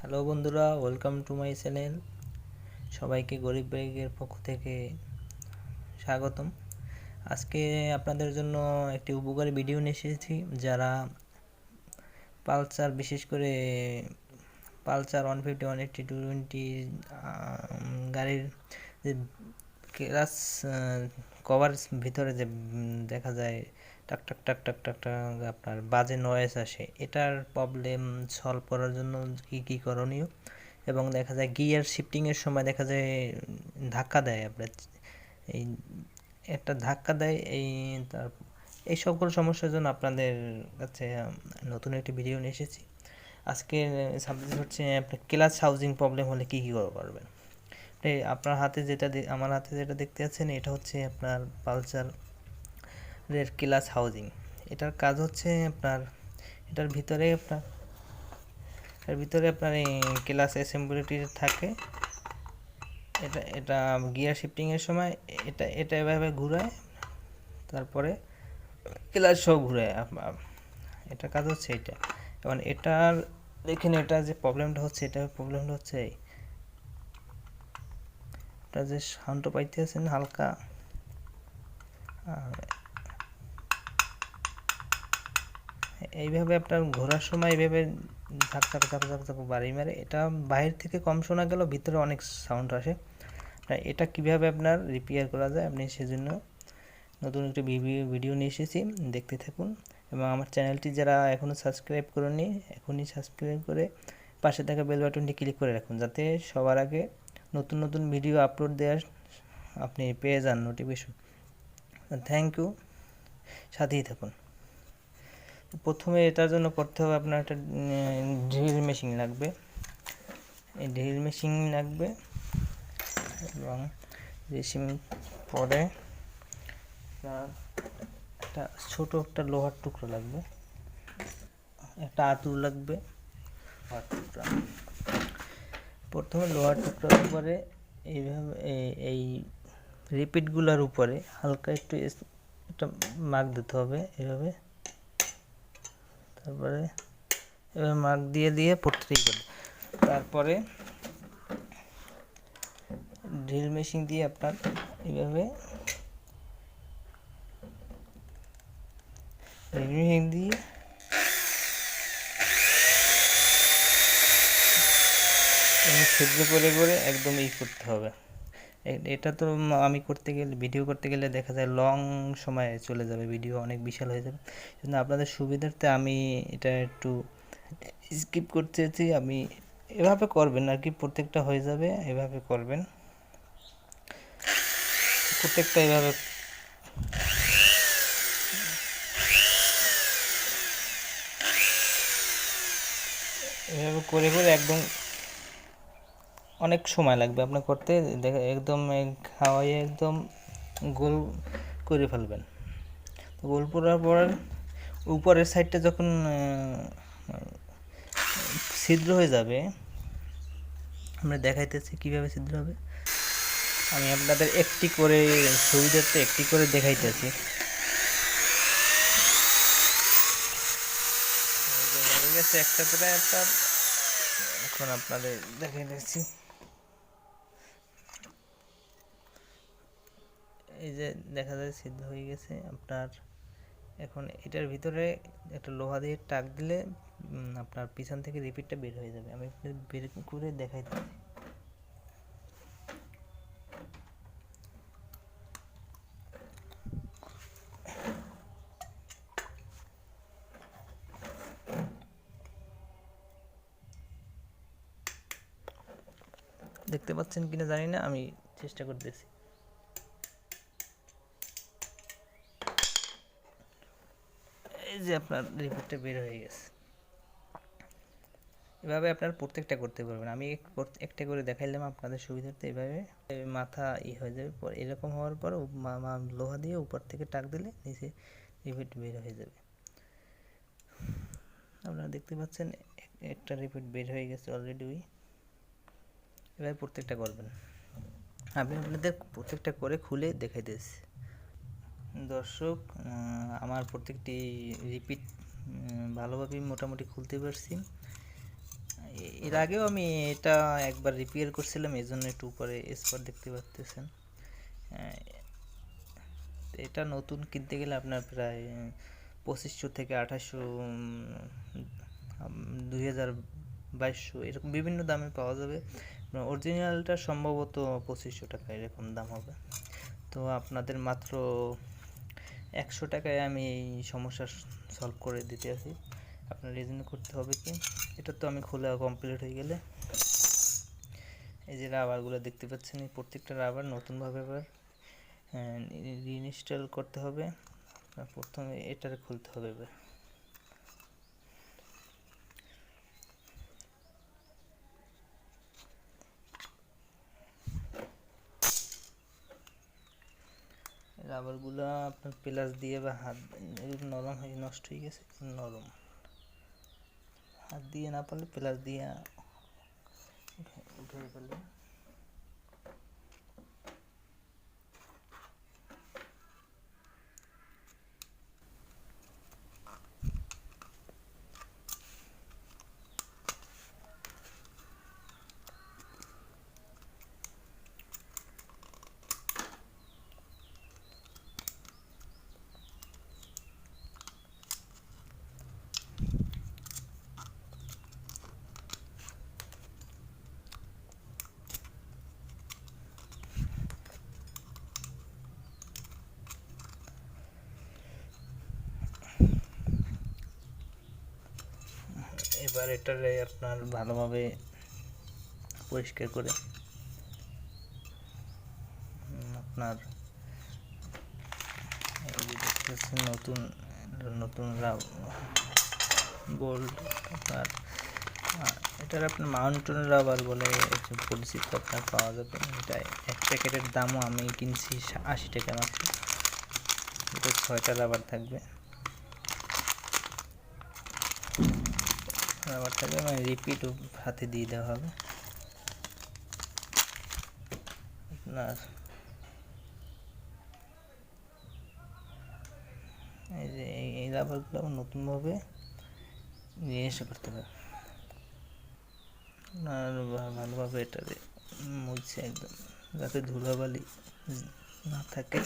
Hello বন্ধুরা, welcome to my channel. সবাইকে গরিব ব্যাগের পক্ষ থেকে স্বাগতম। আজকে আপনাদের জন্য একটি উপকারী ভিডিও নিয়ে এসেছি। যারা পালসার, বিশেষ করে পালসার 150, 180, 220 গাড়ির যে ক্লাচ কভার ভিতরে যে দেখা যায় টাক টাক টাক টাক টাক টাক আপনার বাজে নয়েজ আসে, এটার প্রবলেম সলভ করার জন্য কি কি করণীয়, এবং দেখা যায় গিয়ার শিফটিংয়ের সময় দেখা যায় ধাক্কা দেয় আপনার, এই একটা ধাক্কা দেয় এই সকল সমস্যার জন্য আপনাদের কাছে নতুন একটি ভিডিও নিয়ে এসেছি। আজকে সাবজেক্ট হচ্ছে আপনার ক্লাচ হাউজিং প্রবলেম হলে কী কী করবেন। আপনার হাতে যেটা আমার হাতে যেটা দেখতে পাচ্ছেন, এটা হচ্ছে আপনার পালসারের ক্লাচ হাউজিং। এটার কাজ হচ্ছে আপনার এটার ভিতরে আপনার এই ক্লাচ অ্যাসেম্বলিটি থাকে। এটা গিয়ার শিফটিংয়ের সময় এটা এভাবে ঘুরায়, তারপরে ক্লাচ সহ ঘুরায়। এটার কাজ হচ্ছে এটা। এবং এটার দেখেন, এটা যে প্রবলেমটা হচ্ছে, এটা যে সাউন্ড পাইতে আছেন হালকা, এইভাবে আপনার ঘোরার সময় এইভাবে ধাক ধাক ধাক ধাক ধাক বাড়ি মারে। এটা বাইরে থেকে কম শোনা গেল, ভিতরে অনেক সাউন্ড আসে। এটা কিভাবে আপনার রিপেয়ার করা যায়, আপনি সেজন্য নতুন একটি ভিডিও নিয়ে এসেছি, দেখতে থাকুন। এবং আমার চ্যানেলটি যারা এখনও সাবস্ক্রাইব করেননি, এখনই সাবস্ক্রাইব করে পাশে থাকা বেল বাটনটি ক্লিক করে রাখুন, যাতে সবার আগে নতুন নতুন ভিডিও আপলোড দেওয়ার আপনি পেয়ে যান নোটিফিকেশন। থ্যাংক ইউ, সাথেই থাকুন। প্রথমে এটার জন্য করতে হবে, আপনার একটা ড্রিল মেশিন লাগবে। এই ড্রিল মেশিন লাগবে, এবং মেশিন পরে একটা ছোট একটা লোহার টুকরো লাগবে, একটা আতুর লাগবে, লোহার টুকরা। প্রথমে লোহার টুকরার উপরে এইভাবে এই রিপিটগুলোর উপরে হালকা একটু একটা মার্ক দিতে হবে এইভাবে। তারপরে এবার মার্ক দিয়ে দিয়ে প্রত্যেক করে, তারপরে ড্রিল মেশিন দিয়ে আপনার এইভাবে ড্রিল মেশিন দিয়ে ছিদ্র করে করে একদম করতে হবে। এটা তো আমি ভিডিও করতে গেলে দেখা যায় লং সময় চলে যাবে, ভিডিও অনেক বিশাল হয়ে যাবে। কিন্তু আপনাদের সুবিধার্থে আমি এটা একটু স্কিপ করতেছি। আমি এভাবে করবেন আর কি, প্রত্যেকটা হয়ে যাবে, এভাবে করবেন প্রত্যেকটা, এভাবে করে করে একদম অনেক সময় লাগবে আপনার করতে। একদম খাওয়াইয়ে একদম গোল করে ফেলবেন। গোল করার পর উপরের সাইডটা যখন ছিদ্র হয়ে যাবে, আমরা দেখাইতেছি কিভাবে ছিদ্র হবে। আমি আপনাদের একটি করে সুবিধার্থে একটি করে দেখাইতেছি। হয়ে গেছে একটা করে আপনার, এখন আপনাদের দেখাইতেছি। এই যে দেখা যায় ছিদ্র হয়ে গেছে আপনার। এখন এটার ভিতরে একটা লোহা দিয়ে টাক দিলে আপনার পিছন থেকে রিপিটটা বের হয়ে যাবে। আমি বের করে দেখাইতেছি। দেখতে পাচ্ছেন কিনা জানি না, আমি চেষ্টা করতেছি। এই যে আপনার রিপিটটা বের হয়ে গেছে। এভাবে আপনার প্রত্যেকটা করতে পারবেন। আমি একটা করে দেখাইলাম আপনাদের সুবিধার্থে। এভাবে মাথা হয়ে যাবে, পর এরকম হওয়ার পর লোহা দিয়ে উপর থেকে টাক দিলে নিচে রিপিট বের হয়ে যাবে। আপনারা দেখতে পাচ্ছেন একটা রিপিট বের হয়ে গেছে অলরেডি। এভাবে প্রত্যেকটা করবেন। আমি আপনাদের প্রত্যেকটা করে খুলে দেখাইতেছি। দর্শক, আমার প্রত্যেকটি রিপিট ভালোভাবেই মোটামুটি খুলতে পারছি। এর আগেও আমি এটা একবার রিপেয়ার করছিলাম, এই জন্য একটু উপরে স্পট দেখতে পাচ্তেছেন। এটা নতুন কিনতে গেলে আপনার প্রায় 2500 থেকে 2800, 2000, 2200 এরকম বিভিন্ন দামে পাওয়া যাবে। অরিজিনালটা সম্ভবত 2500 টাকা এরকম দাম হবে। তো আপনাদের মাত্র 100 টাকায় আমি এই সমস্যার সলভ করে দিতে আছি। আপনার এই জন্য করতে হবে কি, এটা তো আমি খোলা কমপ্লিট হয়ে গেলে এই যে রাবারগুলো দেখতে পাচ্ছেন, এই প্রত্যেকটা রাবার নতুনভাবে আবার রিইনস্টল করতে হবে। প্রথমে এটারে খুলতে হবে। এবার রাবারগুলো আপনার প্লাস দিয়ে বা হাত নরম হয়ে নষ্ট হয়ে গেছে, নরম হাত দিয়ে না পারলে প্লাস দিয়ে উঠে ফেলবেন। এবার এটারে আপনার ভালোভাবে পরিষ্কার করে আপনার এই যে দেখতেছেন নতুন নতুন বোল্ট আপনার এটার আপনার মাউন্টেন রাবার বলে পরিচিত আপনার পাওয়া যাবে। এটা এক প্যাকেটের দামও আমি কিনছি 80 টাকা মাত্র। এটা 6টা রাবার থাকবে, মানে রিপিট হাতে দিয়ে দেওয়া হবে আপনার। এই যে এই রাবারগুলো নতুনভাবে জিনিসটা করতে হবে আর ভালোভাবে এটারে মুছে একদম, যাতে ধুলাবালি না থাকে।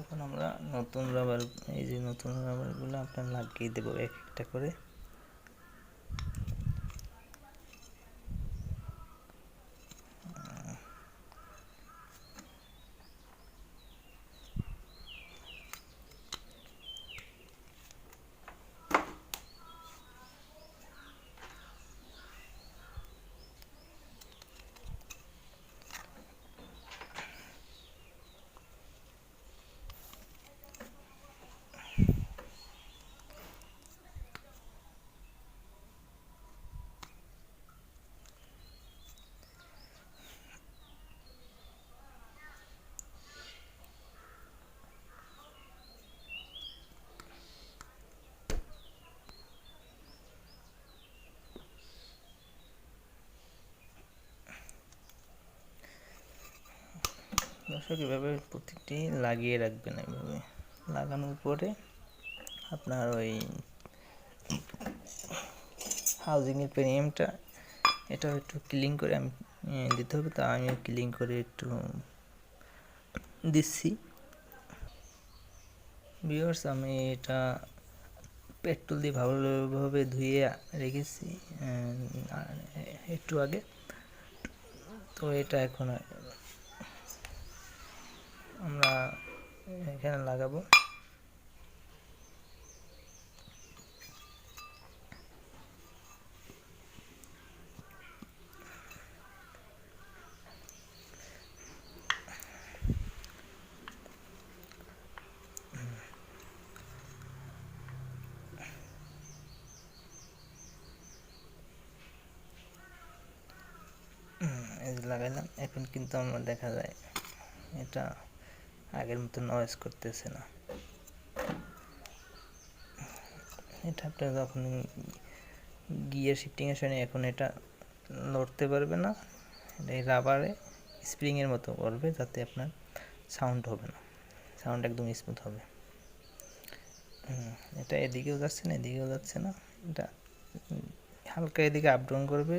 এখন আমরা নতুন রাবার, এই যে নতুন রাবারগুলো আপনার লাগিয়ে দেবো এক একটা করে। দর্শক এভাবে প্রত্যেকটি লাগিয়ে রাখবেন। এভাবে লাগানোর পরে আপনার ওই হাউজিংয়ের প্রিমিয়ামটা এটাও একটু ক্লিন করে আমি দিতে হবে, তা আমিও ক্লিন করে একটু দিচ্ছি। ভিউয়ার্স, আমি এটা পেট্রোল দিয়ে ভালোভাবে ধুয়ে রেখেছি একটু আগে। তো এটা এখন আমরা এখানে লাগাবো। এই যে লাগাইলাম, এখন কিন্তু আমার দেখা যায় এটা আগের মতো নয়েজ করতেছে না। এটা আপনার যখন গিয়ার শিফটিংয়ের সময় এখন এটা লড়তে পারবে না, এই রাবারে স্প্রিংয়ের মতো করবে যাতে আপনার সাউন্ড হবে না, সাউন্ড একদম স্মুথ হবে। এটা এদিকেও যাচ্ছে না এদিকেও যাচ্ছে না, এটা হালকা এদিকে আপ ডাউন করবে,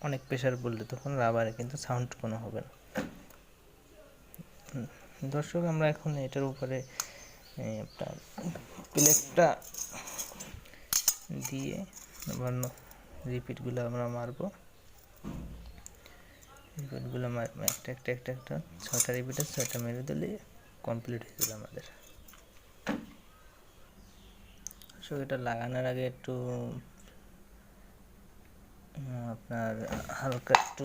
অনেক প্রেশার পড়লে তখন রাবারে কিন্তু সাউন্ড কোনো হবে না। দর্শক আমরা এখন এটার উপরে আপনার প্লেটটা দিয়ে আবার রিপিটগুলো আমরা মারবো, রিপিটগুলো একটা একটা একটা একটা 6টা রিপিটের 6টা মেরে দিলে কমপ্লিট হয়ে যাবে আমাদের। সো এটা লাগানোর আগে একটু আপনার হালকা একটু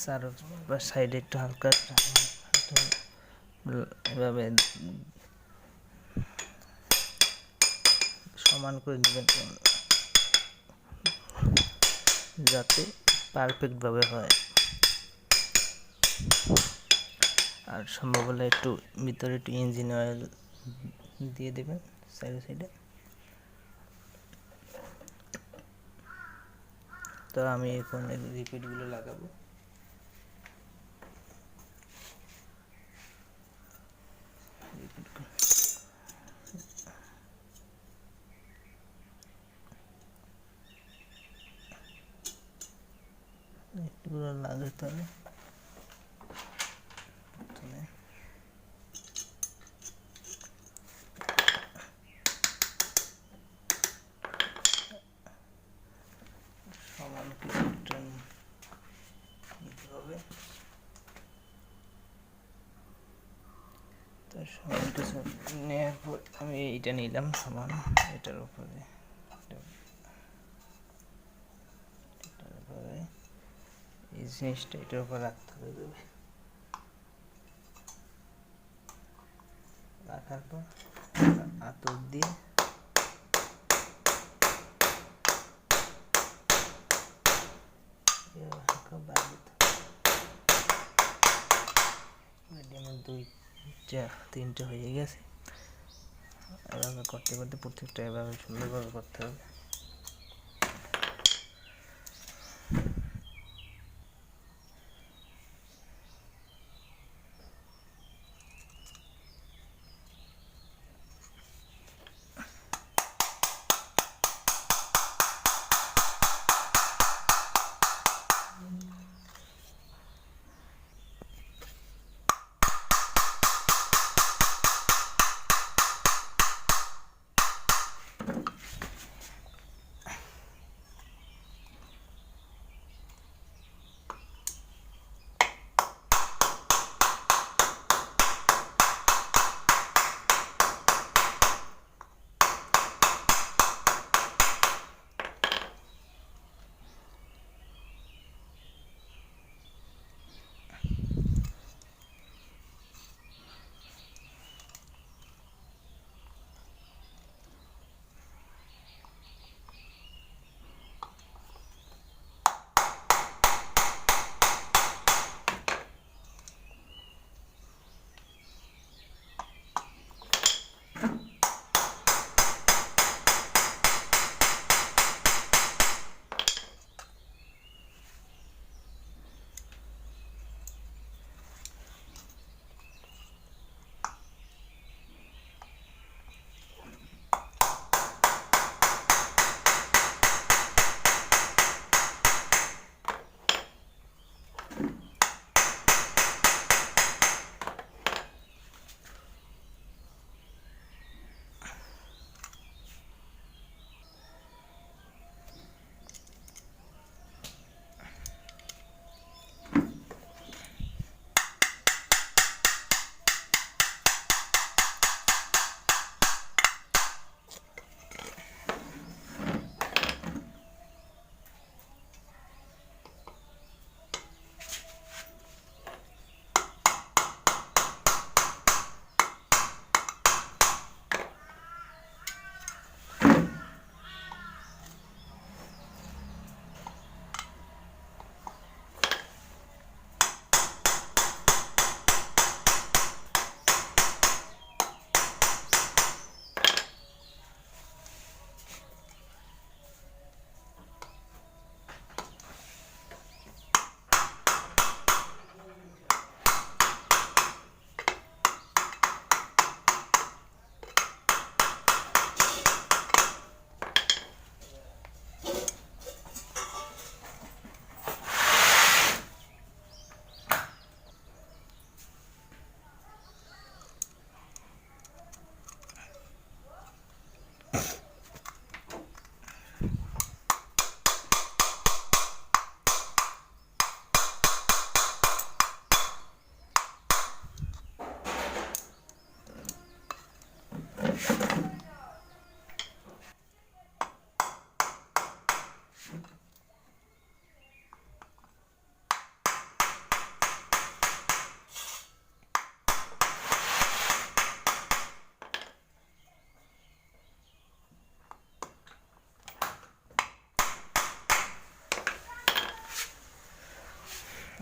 চার বা সাইডে একটু হালকা এভাবে সমান করে নেবেন যাতে পারফেক্টভাবে হয়। আর সম্ভব হলে একটু ভিতরে একটু ইঞ্জিন অয়েল দিয়ে দেবেন সাইডে সাইডে। তো আমি এখন রিপিটগুলো লাগাবো। একটুগুলো লাগাতে হবে প্রথমে। সমান কিছু নিতে হবে, তো সমান কিছু নেওয়ার পর আমি এইটা নিলাম সমান, এটার উপরে এই জিনিসটা এটার উপর রাখতে হবে। রাখার পর আতর দিয়ে আমার 2টা 3টে হয়ে গেছে। এভাবে করতে করতে প্রত্যেকটা এভাবে সুন্দরভাবে করতে হবে।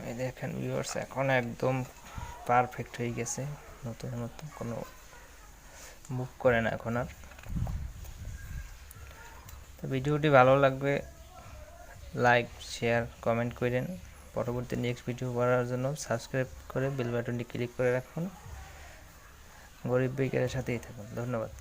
এই দেখেন ভিউয়ার্স, এখন একদম পারফেক্ট হয়ে গেছে, নতুন মতো কোনো মুভ করে না এখন আর। তো ভিডিওটি ভালো লাগবে লাইক শেয়ার কমেন্ট করেন। পরবর্তী নেক্সট ভিডিও করার জন্য সাবস্ক্রাইব করে বেল বাটনটি ক্লিক করে রাখুন। গরিব বেকারের সাথেই থাকুন। ধন্যবাদ।